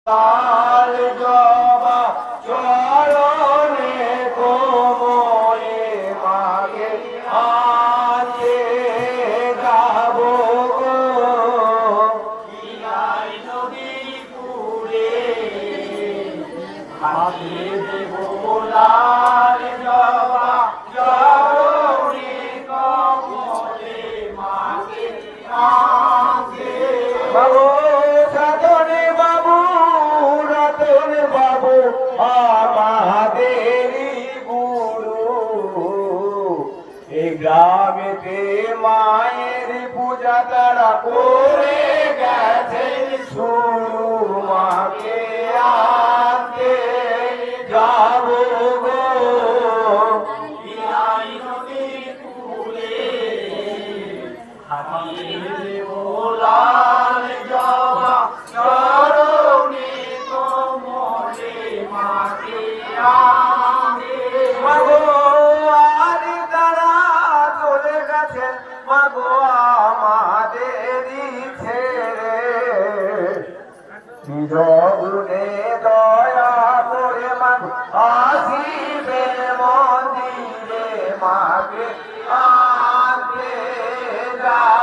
লাল জবা চরণে কোমলে মাগে আনতে যাব গো বিলাই নদী কূলে হাতে দেব লাল জবা চরণে কোমলে মাগে আনতে বাবু সাধনে বাবু রতন বাবু আমাদেরই গুরু এই গ্রামেতে মায়ের পূজা তারা করে গেছেন শুরু মাকে আনতে যাব গো বিলাই নদীর কূলে হাতিয়ে দেব লাল জবা চরণে কোমলে মাকে আনতে মাগো আজ তারা চলে গেছেন মাগো আমাদেরই ছেড়ে জগুনে দয়া করে মা আসিবেন মন্দিরে মাকে